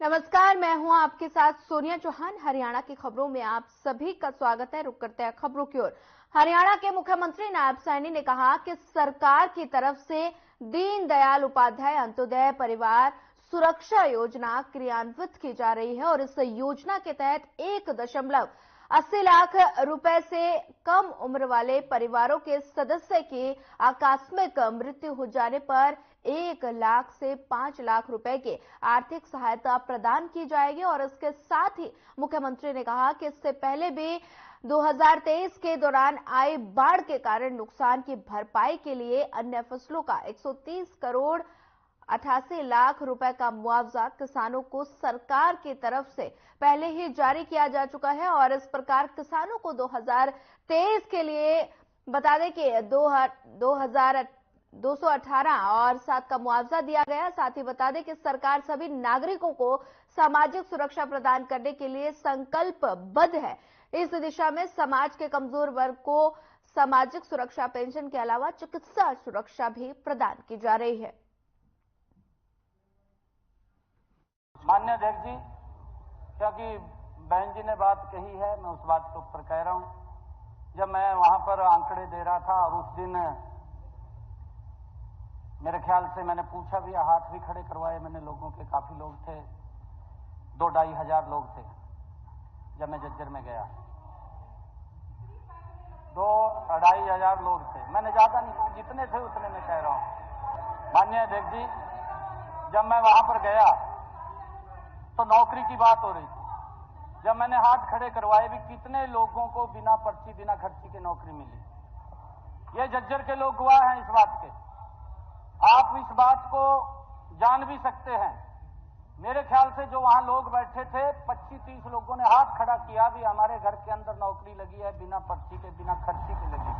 नमस्कार, मैं हूं आपके साथ सोनिया चौहान। हरियाणा की खबरों में आप सभी का स्वागत है। रुक करते हैं खबरों की ओर। हरियाणा के मुख्यमंत्री नायब सैनी ने कहा कि सरकार की तरफ से दीनदयाल उपाध्याय अंत्योदय परिवार सुरक्षा योजना क्रियान्वित की जा रही है और इस योजना के तहत 1.80 लाख रुपए से कम उम्र वाले परिवारों के सदस्य की आकस्मिक मृत्यु हो जाने पर 1 लाख से 5 लाख रुपए की आर्थिक सहायता प्रदान की जाएगी। और इसके साथ ही मुख्यमंत्री ने कहा कि इससे पहले भी 2023 के दौरान आई बाढ़ के कारण नुकसान की भरपाई के लिए अन्य फसलों का 130 करोड़ 88 लाख रुपए का मुआवजा किसानों को सरकार की तरफ से पहले ही जारी किया जा चुका है। और इस प्रकार किसानों को 2023 के लिए बता दें कि 218 और 7 का मुआवजा दिया गया। साथ ही बता दें कि सरकार सभी नागरिकों को सामाजिक सुरक्षा प्रदान करने के लिए संकल्पबद्ध है। इस दिशा में समाज के कमजोर वर्ग को सामाजिक सुरक्षा पेंशन के अलावा चिकित्सा सुरक्षा भी प्रदान की जा रही है। माननीय अध्यक्ष जी, क्योंकि बहन जी ने बात कही है, मैं उस बात के ऊपर कह रहा हूं। जब मैं वहां पर आंकड़े दे रहा था और उस दिन मेरे ख्याल से मैंने पूछा भी, हाथ भी खड़े करवाए मैंने, लोगों के काफी लोग थे, 2-2.5 हजार लोग थे। जब मैं जज्जर में गया 2-2.5 हजार लोग थे। मैंने ज्यादा नहीं, जितने थे उतने में कह रहा हूं। माननीय अध्यक्ष जी, जब मैं वहां पर गया तो नौकरी की बात हो रही थी। जब मैंने हाथ खड़े करवाए भी, कितने लोगों को बिना पर्ची बिना खर्ची की नौकरी मिली। ये जज्जर के लोग गवाह हैं इस बात के। आप इस बात को जान भी सकते हैं। मेरे ख्याल से जो वहां लोग बैठे थे 25-30 लोगों ने हाथ खड़ा किया भी, हमारे घर के अंदर नौकरी लगी है, बिना पर्ची के बिना खर्ची के लगी।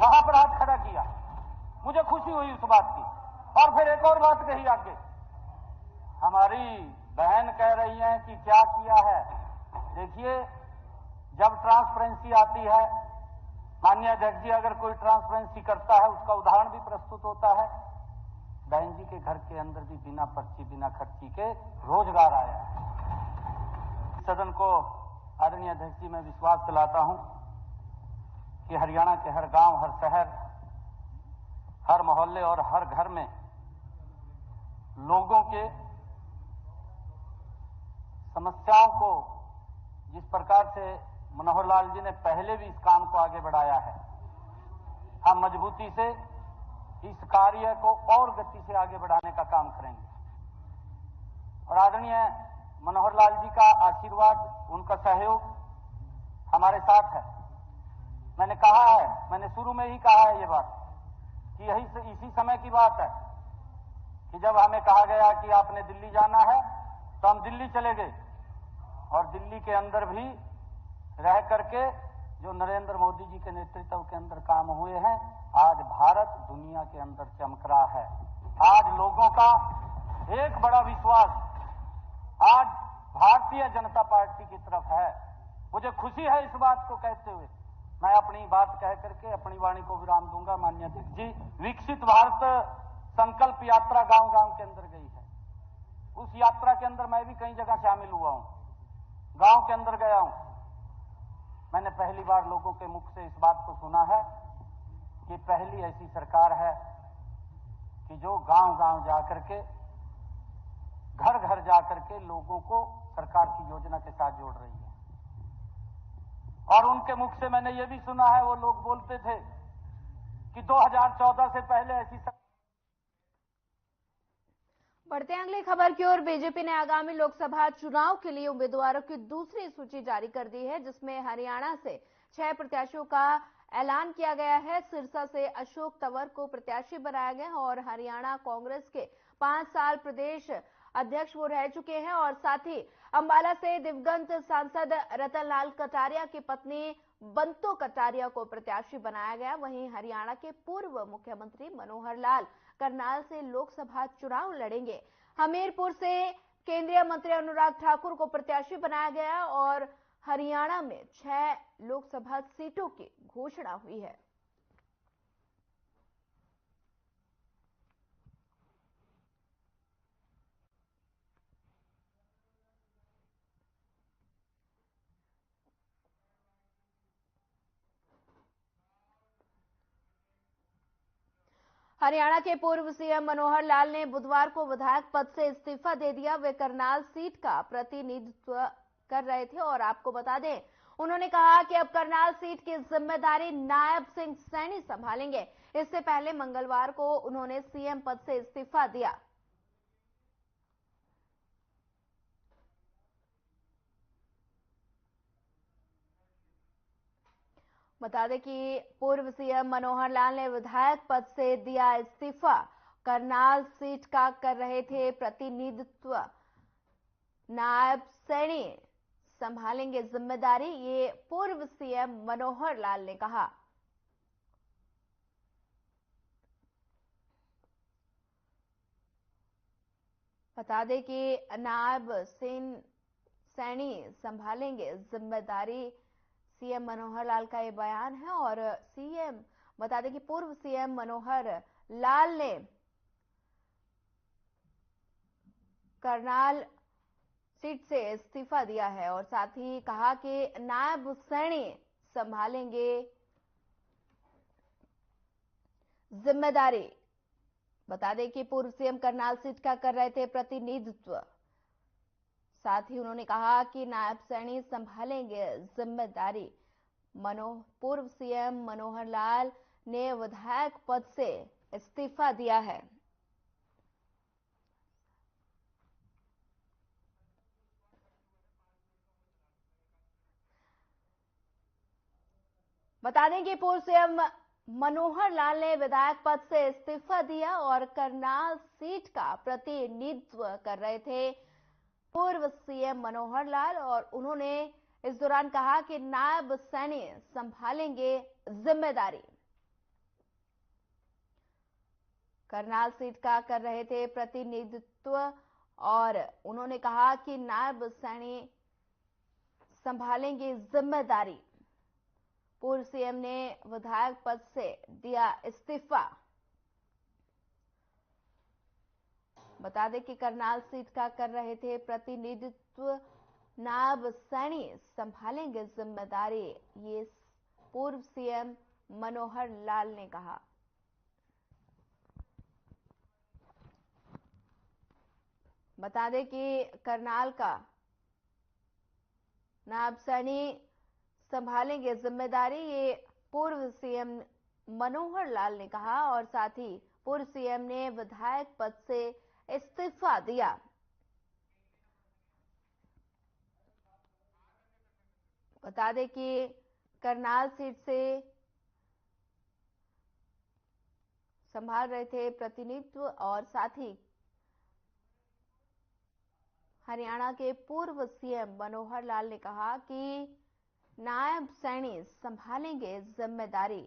वहां पर हाथ खड़ा किया, मुझे खुशी हुई उस बात की। और फिर एक और बात कही आगे, हमारी बहन कह रही है कि क्या किया है। देखिए, जब ट्रांसपेरेंसी आती है, माननीय अध्यक्ष जी, अगर कोई ट्रांसपेरेंसी करता है उसका उदाहरण भी प्रस्तुत होता है। बहन जी के घर के अंदर भी बिना पर्ची बिना खर्ची के रोजगार आया है। सदन को आदरणीय अध्यक्ष जी, मैं विश्वास दिलाता हूं कि हरियाणा के हर गांव, हर शहर, हर मोहल्ले और हर घर में लोगों के समस्याओं को जिस प्रकार से मनोहर लाल जी ने पहले भी इस काम को आगे बढ़ाया है, हम मजबूती से इस कार्य को और गति से आगे बढ़ाने का काम करेंगे। और आदरणीय मनोहर लाल जी का आशीर्वाद, उनका सहयोग हमारे साथ है। मैंने कहा है, मैंने शुरू में ही कहा है ये बात कि इसी समय की बात है कि जब हमें कहा गया कि आपने दिल्ली जाना है, तो हम दिल्ली चले गए। और दिल्ली के अंदर भी रह करके जो नरेंद्र मोदी जी के नेतृत्व के अंदर काम हुए हैं, आज भारत दुनिया के अंदर चमक रहा है। आज लोगों का एक बड़ा विश्वास आज भारतीय जनता पार्टी की तरफ है। मुझे खुशी है इस बात को कहते हुए। मैं अपनी बात कह करके अपनी वाणी को विराम दूंगा। माननीय अध्यक्ष जी, विकसित भारत संकल्प यात्रा गांव-गांव के अंदर गई है। उस यात्रा के अंदर मैं भी कई जगह शामिल हुआ हूं, गांव के अंदर गया हूं। मैंने पहली बार लोगों के मुख से इस बात को सुना है कि पहली ऐसी सरकार है कि जो गांव-गांव जाकर के, घर-घर जाकर के लोगों को सरकार की योजना के साथ जोड़ रही है। और उनके मुख से मैंने ये भी सुना है, वो लोग बोलते थे कि 2014 से पहले ऐसी बढ़ते हैं अगली खबर की ओर। बीजेपी ने आगामी लोकसभा चुनाव के लिए उम्मीदवारों की दूसरी सूची जारी कर दी है, जिसमें हरियाणा से 6 प्रत्याशियों का ऐलान किया गया है। सिरसा से अशोक तंवर को प्रत्याशी बनाया गया और हरियाणा कांग्रेस के 5 साल प्रदेश अध्यक्ष वो रह चुके हैं। और साथ ही अंबाला से दिवंगत सांसद रतनलाल कटारिया की पत्नी बंतो कटारिया को प्रत्याशी बनाया गया। वहीं हरियाणा के पूर्व मुख्यमंत्री मनोहर लाल करनाल से लोकसभा चुनाव लड़ेंगे। हमीरपुर से केंद्रीय मंत्री अनुराग ठाकुर को प्रत्याशी बनाया गया और हरियाणा में 6 लोकसभा सीटों की घोषणा हुई है। हरियाणा के पूर्व सीएम मनोहर लाल ने बुधवार को विधायक पद से इस्तीफा दे दिया। वे करनाल सीट का प्रतिनिधित्व कर रहे थे और आपको बता दें, उन्होंने कहा कि अब करनाल सीट की जिम्मेदारी नायब सिंह सैनी संभालेंगे। इससे पहले मंगलवार को उन्होंने सीएम पद से इस्तीफा दिया। बता दें कि पूर्व सीएम मनोहर लाल ने विधायक पद से दिया इस्तीफा। करनाल सीट का कर रहे थे प्रतिनिधित्व, नायब सैनी संभालेंगे जिम्मेदारी, ये पूर्व सीएम मनोहर लाल ने कहा। बता दें कि नायब सिंह सैनी संभालेंगे जिम्मेदारी, सीएम मनोहर लाल का ये बयान है। और सीएम बता दें कि पूर्व सीएम मनोहर लाल ने करनाल सीट से इस्तीफा दिया है और साथ ही कहा कि नायब सैनी संभालेंगे जिम्मेदारी। बता दें कि पूर्व सीएम करनाल सीट का कर रहे थे प्रतिनिधित्व, साथ ही उन्होंने कहा कि नायब सैनी संभालेंगे जिम्मेदारी। पूर्व सीएम मनोहर लाल ने विधायक पद से इस्तीफा दिया है। बता दें कि पूर्व सीएम मनोहर लाल ने विधायक पद से इस्तीफा दिया और करनाल सीट का प्रतिनिधित्व कर रहे थे पूर्व सीएम मनोहर लाल, और उन्होंने इस दौरान कहा कि नायब सैनी संभालेंगे जिम्मेदारी। करनाल सीट का कर रहे थे प्रतिनिधित्व और उन्होंने कहा कि नायब सैनी संभालेंगे जिम्मेदारी। पूर्व सीएम ने विधायक पद से दिया इस्तीफा। बता दें कि करनाल सीट का कर रहे थे प्रतिनिधित्व, नायब सैनी संभालेंगे जिम्मेदारी, ये पूर्व सीएम मनोहर लाल ने कहा। बता दें कि करनाल का नायब सैनी संभालेंगे जिम्मेदारी, ये पूर्व सीएम मनोहर लाल ने कहा और साथ ही पूर्व सीएम ने विधायक पद से इस्तीफा दिया। बता दें कि करनाल सीट से संभाल रहे थे प्रतिनिधित्व और साथ ही हरियाणा के पूर्व सीएम मनोहर लाल ने कहा कि नायब सैनी संभालेंगे जिम्मेदारी।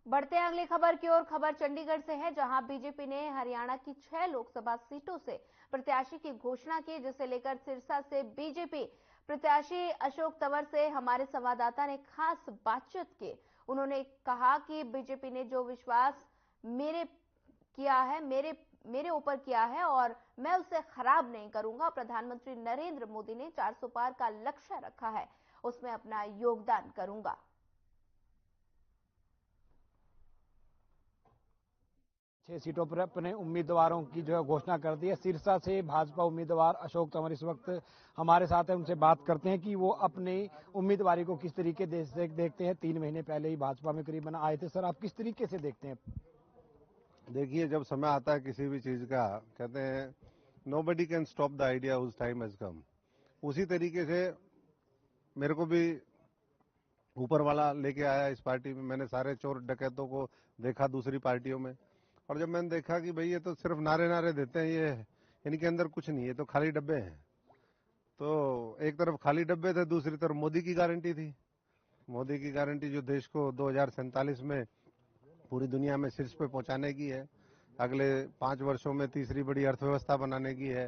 बढ़ते हैं अगली खबर की ओर। खबर चंडीगढ़ से है, जहां बीजेपी ने हरियाणा की 6 लोकसभा सीटों से प्रत्याशी की घोषणा की, जिसे लेकर सिरसा से बीजेपी प्रत्याशी अशोक तंवर से हमारे संवाददाता ने खास बातचीत की। उन्होंने कहा कि बीजेपी ने जो विश्वास मेरे ऊपर किया है और मैं उसे खराब नहीं करूंगा। प्रधानमंत्री नरेंद्र मोदी ने 400 पार का लक्ष्य रखा है, उसमें अपना योगदान करूंगा। 6 सीटों पर अपने उम्मीदवारों की जो है घोषणा कर दी है। सिरसा से भाजपा उम्मीदवार अशोक तंवर इस वक्त हमारे साथ है, उनसे बात करते हैं कि वो अपनी उम्मीदवारी को किस तरीके से देखते हैं। 3 महीने पहले ही भाजपा में करीबन आए थे। सर, आप किस तरीके से देखते हैं? देखिए, जब समय आता है किसी भी चीज का, कहते हैं nobody can stop the idea whose time has come. उसी तरीके से मेरे को भी ऊपर वाला लेके आया इस पार्टी में। मैंने सारे चोर डकैतों को देखा दूसरी पार्टियों में, और जब मैंने देखा कि भाई ये तो सिर्फ नारे देते हैं, ये इनके अंदर कुछ नहीं, ये तो खाली डब्बे हैं। तो एक तरफ खाली डब्बे थे, दूसरी तरफ मोदी की गारंटी थी। मोदी की गारंटी जो देश को 2047 में पूरी दुनिया में शीर्ष पे पहुंचाने की है, अगले 5 वर्षों में तीसरी बड़ी अर्थव्यवस्था बनाने की है,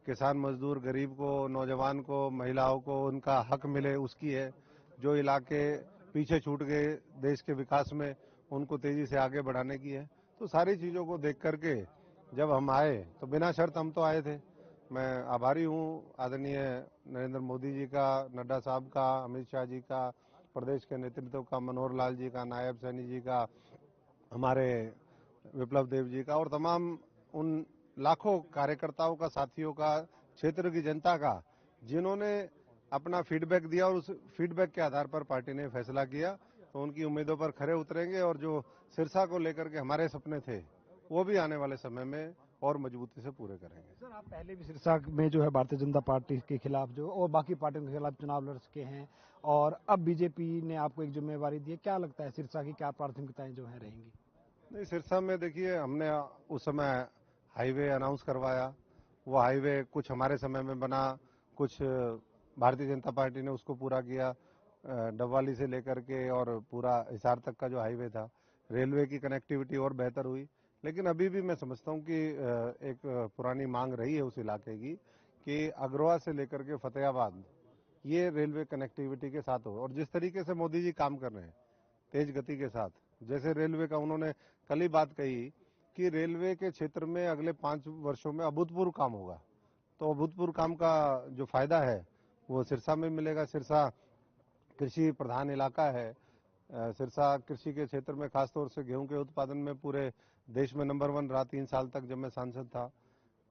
किसान मजदूर गरीब को, नौजवान को, महिलाओं को उनका हक मिले उसकी है, जो इलाके पीछे छूट गए देश के विकास में उनको तेजी से आगे बढ़ाने की है। तो सारी चीजों को देख करके जब हम आए तो बिना शर्त हम तो आए थे। मैं आभारी हूं आदरणीय नरेंद्र मोदी जी का, नड्डा साहब का, अमित शाह जी का, प्रदेश के नेतृत्व का, मनोहर लाल जी का, नायब सैनी जी का, हमारे विप्लव देव जी का और तमाम उन लाखों कार्यकर्ताओं का, साथियों का, क्षेत्र की जनता का, जिन्होंने अपना फीडबैक दिया और उस फीडबैक के आधार पर पार्टी ने फैसला किया। तो उनकी उम्मीदों पर खरे उतरेंगे और जो सिरसा को लेकर के हमारे सपने थे वो भी आने वाले समय में और मजबूती से पूरे करेंगे। सर, आप पहले भी सिरसा में जो है भारतीय जनता पार्टी के खिलाफ जो और बाकी पार्टियों के खिलाफ चुनाव लड़ चुके हैं और अब बीजेपी ने आपको एक जिम्मेवारी दी है। क्या लगता है सिरसा की क्या प्राथमिकताएं जो है रहेंगी? नहीं, सिरसा में देखिए, हमने उस समय हाईवे अनाउंस करवाया। वो हाईवे कुछ हमारे समय में बना, कुछ भारतीय जनता पार्टी ने उसको पूरा किया। डबवाली से लेकर के और पूरा हिसार तक का जो हाईवे था, रेलवे की कनेक्टिविटी और बेहतर हुई। लेकिन अभी भी मैं समझता हूं कि एक पुरानी मांग रही है उस इलाके की कि अग्रवा से लेकर के फतेहाबाद ये रेलवे कनेक्टिविटी के साथ हो। और जिस तरीके से मोदी जी काम कर रहे हैं तेज गति के साथ, जैसे रेलवे का उन्होंने कल ही बात कही कि रेलवे के क्षेत्र में अगले 5 वर्षों में अभूतपूर्व काम होगा। तो अभूतपूर्व काम का जो फायदा है वो सिरसा में मिलेगा। सिरसा कृषि प्रधान इलाका है। सिरसा कृषि के क्षेत्र में खासतौर से गेहूं के उत्पादन में पूरे देश में नंबर 1 रहा 3 साल तक जब मैं सांसद था।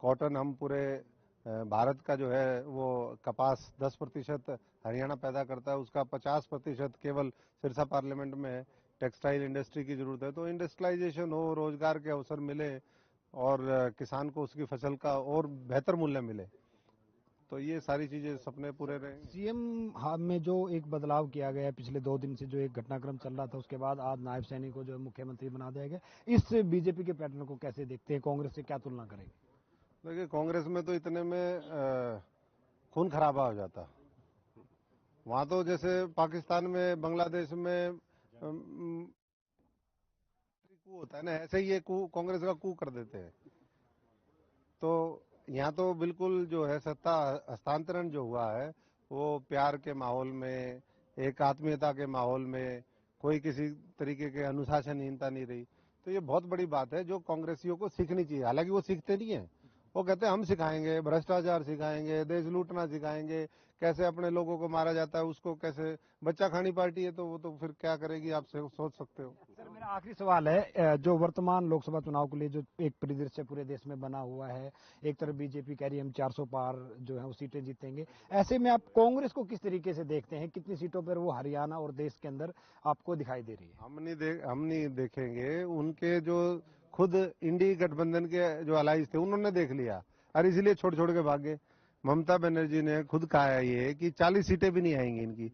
कॉटन हम पूरे भारत का जो है वो कपास 10% हरियाणा पैदा करता है, उसका 50% केवल सिरसा पार्लियामेंट में है। टेक्सटाइल इंडस्ट्री की जरूरत है, तो इंडस्ट्रियलाइजेशन हो, रोजगार के अवसर मिले और किसान को उसकी फसल का और बेहतर मूल्य मिले, तो ये सारी चीजें सपने पूरे रहेंगे। सीएम में जो एक बदलाव किया गया है पिछले 2 दिन से, जो एक घटनाक्रम चल रहा था, उसके बाद आज नायब सैनी को जो मुख्यमंत्री बना दिया गया, इस बीजेपी के पैटर्न को कैसे देखते हैं? कांग्रेस से क्या तुलना करेंगे? देखिए, कांग्रेस में तो इतने में खून खराबा हो जाता। वहां तो जैसे पाकिस्तान में, बांग्लादेश में कू होता है ना, ऐसे ही ये कू कांग्रेस का कू कर देते हैं। तो यहाँ तो बिल्कुल जो है सत्ता हस्तांतरण जो हुआ है वो प्यार के माहौल में, एक आत्मीयता के माहौल में, कोई किसी तरीके के अनुशासनहीनता नहीं रही। तो ये बहुत बड़ी बात है जो कांग्रेसियों को सीखनी चाहिए। हालांकि वो सीखते नहीं है, वो कहते हैं हम सिखाएंगे, भ्रष्टाचार सिखाएंगे, देश लूटना सिखाएंगे, कैसे अपने लोगों को मारा जाता है उसको कैसे। बच्चा खानी पार्टी है तो वो तो फिर क्या करेगी आप सोच सकते हो। सर, मेरा आखिरी सवाल है, जो वर्तमान लोकसभा चुनाव के लिए जो एक परिदृश्य पूरे देश में बना हुआ है, एक तरफ बीजेपी कह रही है हम 400 पार जो है वो सीटें जीतेंगे, ऐसे में आप कांग्रेस को किस तरीके से देखते हैं? कितनी सीटों पर वो हरियाणा और देश के अंदर आपको दिखाई दे रही है? हम नहीं देखेंगे। उनके जो खुद इंडी गठबंधन के जो अलाइज थे उन्होंने देख लिया और इसलिए छोड़ छोड़ के भागे। ममता बनर्जी ने खुद कहा है ये कि 40 सीटें भी नहीं आएंगी इनकी।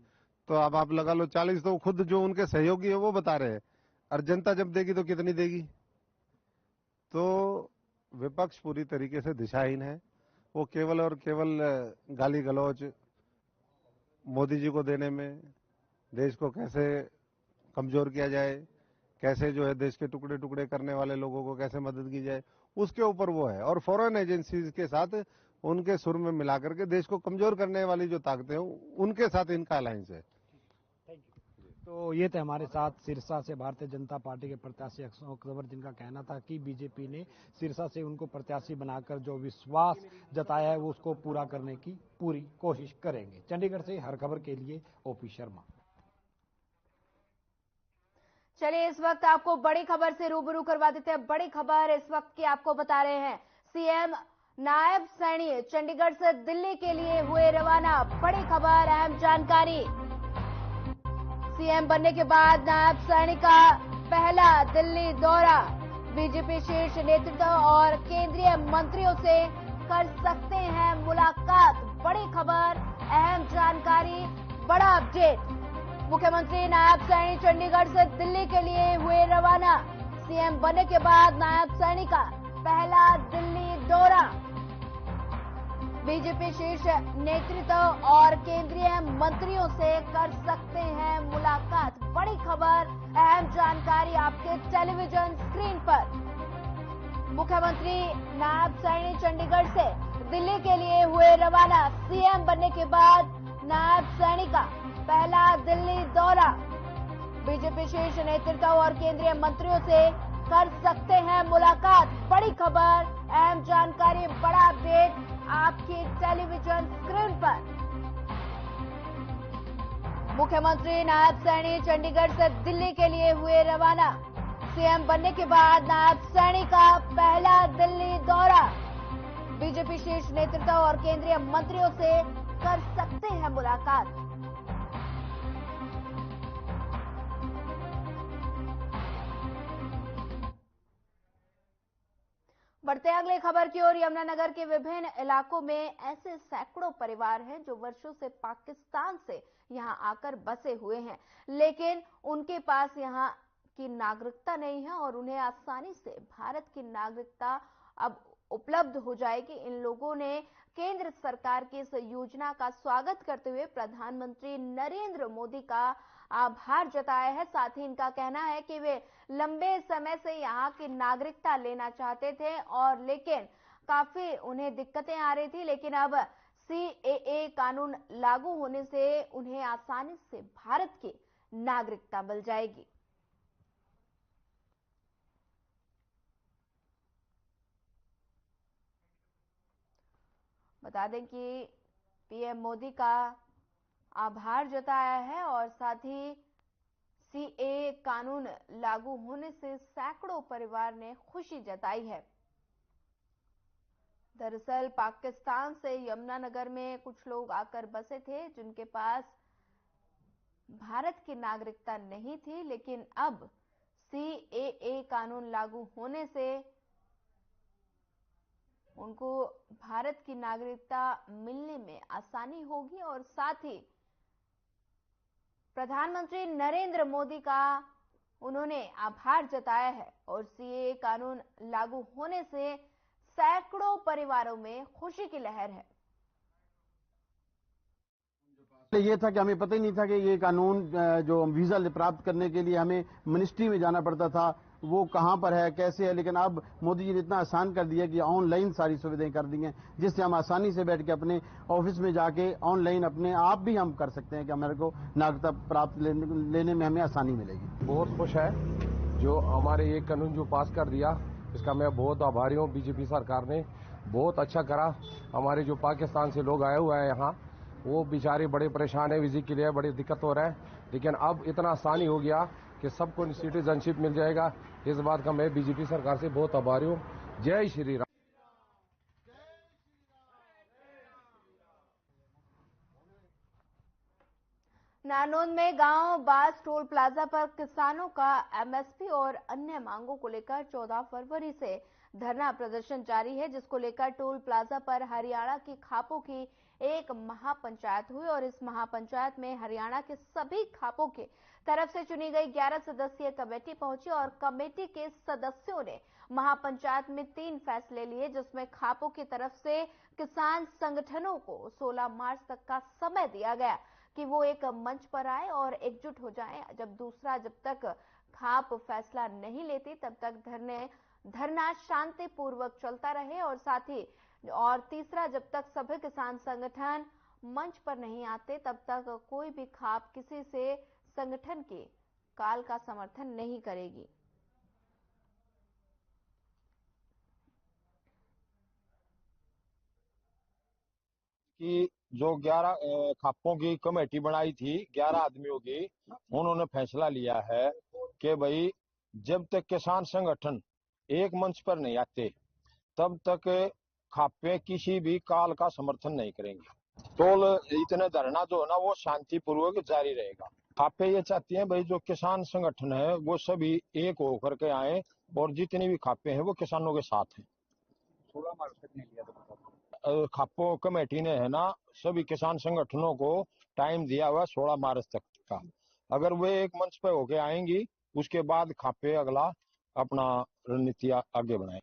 तो अब आप लगा लो 40, तो खुद जो उनके सहयोगी है वो बता रहे हैं, और जनता जब देगी तो कितनी देगी। तो विपक्ष पूरी तरीके से दिशाहीन है। वो केवल और केवल गाली गलौज मोदी जी को देने में, देश को कैसे कमजोर किया जाए, कैसे जो है देश के टुकड़े टुकड़े करने वाले लोगों को कैसे मदद की जाए, उसके ऊपर वो है। और फॉरेन एजेंसीज के साथ उनके सुर में मिलाकर के देश को कमजोर करने वाली जो ताकतें हैं उनके साथ इनका अलायंस है। तो ये थे हमारे साथ सिरसा से भारतीय जनता पार्टी के प्रत्याशी अशोक तंवर, जिनका कहना था कि बीजेपी ने सिरसा से उनको प्रत्याशी बनाकर जो विश्वास जताया है वो उसको पूरा करने की पूरी कोशिश करेंगे। चंडीगढ़ से हर खबर के लिए ओपी शर्मा। चलिए, इस वक्त आपको बड़ी खबर से रूबरू करवा देते हैं। बड़ी खबर इस वक्त की आपको बता रहे हैं। सीएम नायब सैनी चंडीगढ़ से दिल्ली के लिए हुए रवाना। बड़ी खबर, अहम जानकारी। सीएम बनने के बाद नायब सैनी का पहला दिल्ली दौरा। बीजेपी शीर्ष नेतृत्व और केंद्रीय मंत्रियों से कर सकते हैं मुलाकात। बड़ी खबर, अहम जानकारी, बड़ा अपडेट। मुख्यमंत्री नायब सैनी चंडीगढ़ से दिल्ली के लिए हुए रवाना। सीएम बनने के बाद नायब सैनी का पहला दिल्ली दौरा। बीजेपी शीर्ष नेतृत्व और केंद्रीय मंत्रियों से कर सकते हैं मुलाकात। बड़ी खबर, अहम जानकारी आपके टेलीविजन स्क्रीन पर। मुख्यमंत्री नायब सैनी चंडीगढ़ से दिल्ली के लिए हुए रवाना। सीएम बनने के बाद नायब सैनी का पहला दिल्ली दौरा। बीजेपी शीर्ष नेतृत्व और केंद्रीय मंत्रियों से कर सकते हैं मुलाकात। बड़ी खबर, अहम जानकारी, बड़ा अपडेट आपकी टेलीविजन स्क्रीन पर। मुख्यमंत्री नायब सैनी चंडीगढ़ से दिल्ली के लिए हुए रवाना। सीएम बनने के बाद नायब सैनी का पहला दिल्ली दौरा। बीजेपी शीर्ष नेतृत्व और केंद्रीय मंत्रियों से कर सकते हैं मुलाकात। बढ़ते अगले खबर की ओर। यमुनानगर के विभिन्न इलाकों में ऐसे सैकड़ों परिवार हैं जो वर्षों से पाकिस्तान से यहां आकर बसे हुए हैं, लेकिन उनके पास यहां की नागरिकता नहीं है और उन्हें आसानी से भारत की नागरिकता अब उपलब्ध हो जाएगी। इन लोगों ने केंद्र सरकार की इस योजना का स्वागत करते हुए प्रधानमंत्री नरेंद्र मोदी का आभार जताया है। साथ ही इनका कहना है कि वे लंबे समय से यहाँ की नागरिकता लेना चाहते थे और लेकिन काफी उन्हें दिक्कतें आ रही थी, लेकिन अब सीएए कानून लागू होने से उन्हें आसानी से भारत की नागरिकता मिल जाएगी। बता दें कि पीएम मोदी का आभार जताया है और साथ ही सीएए कानून लागू होने से सैकड़ों परिवार ने खुशी जताई है। दरअसल पाकिस्तान से यमुनानगर में कुछ लोग आकर बसे थे जिनके पास भारत की नागरिकता नहीं थी, लेकिन अब सीएए कानून लागू होने से उनको भारत की नागरिकता मिलने में आसानी होगी और साथ ही प्रधानमंत्री नरेंद्र मोदी का उन्होंने आभार जताया है और सीएए कानून लागू होने से सैकड़ों परिवारों में खुशी की लहर है। ये था कि हमें पता ही नहीं था कि ये कानून जो वीजा प्राप्त करने के लिए हमें मिनिस्ट्री में जाना पड़ता था, वो कहां पर है, कैसे है, लेकिन अब मोदी जी ने इतना आसान कर दिया कि ऑनलाइन सारी सुविधाएं कर दी हैं, जिससे हम आसानी से बैठ के अपने ऑफिस में जाके ऑनलाइन अपने आप भी हम कर सकते हैं कि हमारे को नागरिकता प्राप्त लेने में हमें आसानी मिलेगी। बहुत खुश है जो हमारे ये कानून जो पास कर दिया, इसका मैं बहुत आभारी हूँ। बीजेपी सरकार ने बहुत अच्छा करा। हमारे जो पाकिस्तान से लोग आए हुए हैं यहाँ, वो बेचारे बड़े परेशान है, वीजे के लिए बड़ी दिक्कत हो रहा है, लेकिन अब इतना आसानी हो गया कि सबको सिटीजनशिप मिल जाएगा। इस बात का मैं बीजेपी सरकार से बहुत आभारी हूँ। जय श्री राम। नानोद में गांव बास टोल प्लाजा पर किसानों का एमएसपी और अन्य मांगों को लेकर 14 फरवरी से धरना प्रदर्शन जारी है, जिसको लेकर टोल प्लाजा पर हरियाणा की खापों की एक महापंचायत हुई और इस महापंचायत में हरियाणा के सभी खापों की तरफ से चुनी गई 11 सदस्यीय कमेटी पहुंची और कमेटी के सदस्यों ने महापंचायत में 3 फैसले लिए, जिसमें खापों की तरफ से किसान संगठनों को 16 मार्च तक का समय दिया गया कि वो एक मंच पर आए और एकजुट हो जाएं। जब तक खाप फैसला नहीं लेती तब तक धरना शांतिपूर्वक चलता रहे और साथ ही तीसरा, जब तक सभी किसान संगठन मंच पर नहीं आते तब तक कोई भी खाप किसी से संगठन के काल का समर्थन नहीं करेगी। कि जो 11 खापों की कमेटी बनाई थी 11 आदमियों की, उन्होंने फैसला लिया है कि भाई जब तक किसान संगठन एक मंच पर नहीं आते तब तक खापे किसी भी काल का समर्थन नहीं करेंगे। टोल इतने धरना जो है ना वो शांतिपूर्वक जारी रहेगा। खापे ये चाहती हैं भाई जो किसान संगठन है वो सभी एक होकर के आए और जितनी भी खापे हैं वो किसानों के साथ हैं। 16 मार्च तक नहीं लिया खापो कमेटी ने है ना सभी किसान संगठनों को टाइम दिया हुआ 16 मार्च तक का। अगर वे एक मंच पर होके आएंगी उसके बाद खापे अगला अपना रणनीति आगे बढ़ाएं।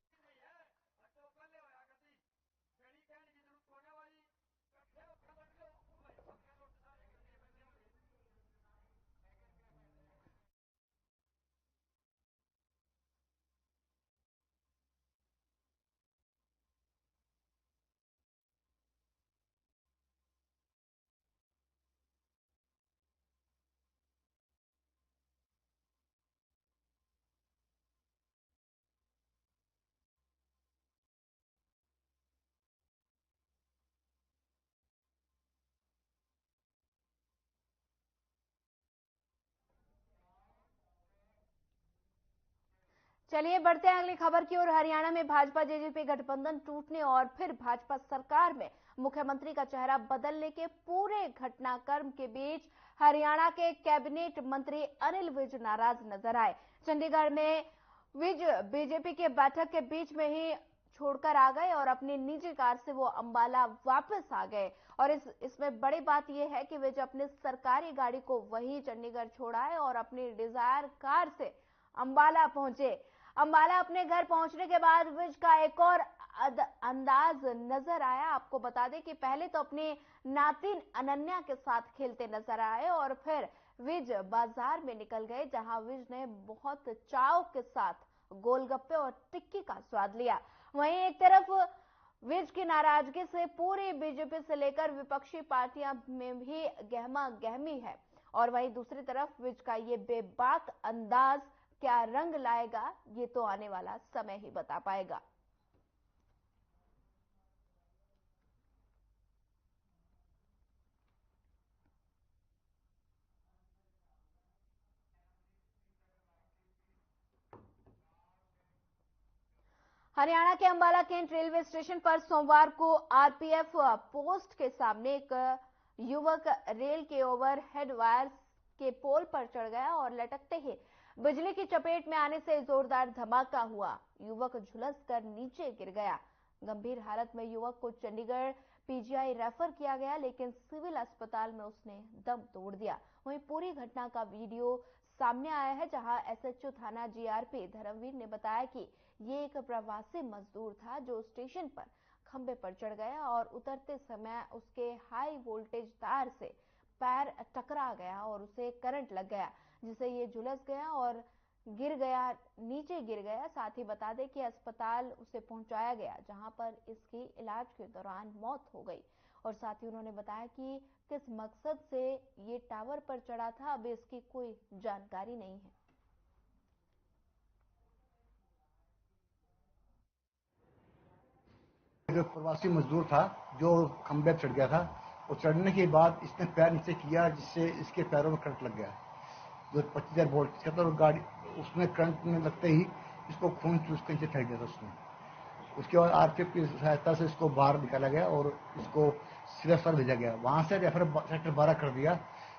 चलिए बढ़ते हैं अगली खबर की ओर। हरियाणा में भाजपा जेजेपी गठबंधन टूटने और फिर भाजपा सरकार में मुख्यमंत्री का चेहरा बदलने के पूरे घटनाक्रम के बीच हरियाणा के कैबिनेट मंत्री अनिल विज नाराज नजर आए। चंडीगढ़ में विज बीजेपी के बैठक के बीच में ही छोड़कर आ गए और अपनी निजी कार से वो अंबाला वापस आ गए। और इसमें बड़ी बात यह है कि विज अपनी सरकारी गाड़ी को वहीं चंडीगढ़ छोड़ाए और अपनी डिजायर कार से अंबाला पहुंचे। अंबाला अपने घर पहुंचने के बाद विज का एक और अंदाज नजर आया। आपको बता दें कि पहले तो अपनी नातिन अनन्या के साथ खेलते नजर आए और फिर विज बाजार में निकल गए, जहां विज ने बहुत चाव के साथ गोलगप्पे और टिक्की का स्वाद लिया। वहीं एक तरफ विज की नाराजगी से पूरी बीजेपी से लेकर विपक्षी पार्टियां में भी गहमा गहमी है और वहीं दूसरी तरफ विज का ये बेबाक अंदाज क्या रंग लाएगा, ये तो आने वाला समय ही बता पाएगा। हरियाणा के अंबाला कैंट रेलवे स्टेशन पर सोमवार को आरपीएफ पोस्ट के सामने एक युवक रेल के ओवरहेड वायर के पोल पर चढ़ गया और लटकते ही बिजली की चपेट में आने से जोरदार धमाका हुआ। युवक झुलसकर नीचे गिर गया। गंभीर हालत में युवक को चंडीगढ़ पीजीआई रेफर किया गया, लेकिन सिविल अस्पताल में उसने दम तोड़ दिया। वहीं पूरी घटना का वीडियो सामने आया है, जहां एसएचओ थाना जीआरपी धर्मवीर ने बताया कि ये एक प्रवासी मजदूर था जो स्टेशन पर खंबे पर चढ़ गया और उतरते समय उसके हाई वोल्टेज तार से पैर टकरा गया और उसे करंट लग गया, जिससे ये झुलस गया और गिर गया, नीचे गिर गया। साथ ही बता दें कि अस्पताल उसे पहुंचाया गया, जहां पर इसकी इलाज के दौरान मौत हो गई। और साथ ही उन्होंने बताया कि किस मकसद से ये टावर पर चढ़ा था, अभी इसकी कोई जानकारी नहीं है। जो प्रवासी मजदूर था जो खंबे पर चढ़ गया था, और चढ़ने के बाद इसने पैर नीचे किया, जिससे इसके पैरों में करंट लग गया, जो 25,000 वोल्ट का था। और गाड़ी उसमें करंट में लगते ही इसको खून चूस कर नीचे फेंक दिया था उसने। उसके बाद आरपीएफ की सहायता से इसको बाहर निकाला गया और इसको सिविल अस्पताल भेजा गया। वहां से रेफर सेक्टर 12 कर दिया,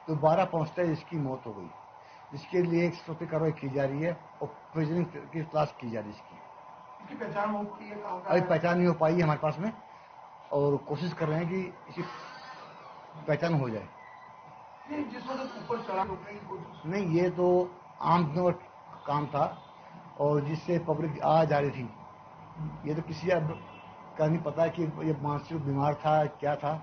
तो 12 पहुंचते ही इसकी मौत हो गई, जिसके लिए 100 कार्रवाई की जा रही है और पॉइजनिंग की तलाश की जा रही है। इसकी पहचान हो पाई है? अभी पहचान नहीं हो पाई है हमारे पास में, और कोशिश कर रहे हैं कि इसकी पहचान हो जाए। जिस वक्त ऊपर चढ़ा नहीं, ये तो आम दिनों का काम था और जिससे पब्लिक आ जा रही थी। ये तो किसी अब का नहीं पता कि ये मानसिक बीमार था क्या था।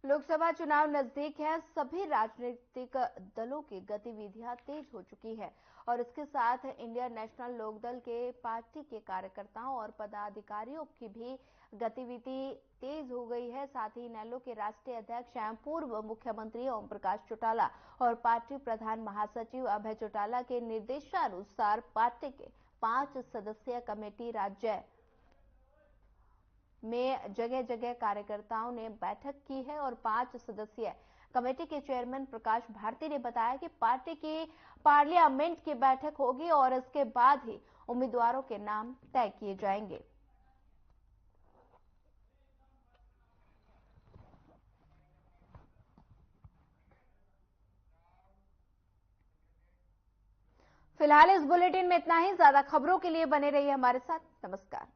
लोकसभा चुनाव नजदीक है, सभी राजनीतिक दलों की गतिविधियां तेज हो चुकी है और इसके साथ इंडियन नेशनल लोकदल के पार्टी के कार्यकर्ताओं और पदाधिकारियों की भी गतिविधि तेज हो गई है। साथ ही इनेलो के राष्ट्रीय अध्यक्ष एवं पूर्व मुख्यमंत्री ओम प्रकाश चौटाला और पार्टी प्रधान महासचिव अभय चौटाला के निर्देशानुसार पार्टी के 5 सदस्यीय कमेटी राज्य में जगह जगह कार्यकर्ताओं ने बैठक की है और 5 सदस्यीय कमेटी के चेयरमैन प्रकाश भारती ने बताया कि पार्टी की पार्लियामेंट की बैठक होगी और इसके बाद ही उम्मीदवारों के नाम तय किए जाएंगे। फिलहाल इस बुलेटिन में इतना ही। ज्यादा खबरों के लिए बने रहिए हमारे साथ। नमस्कार।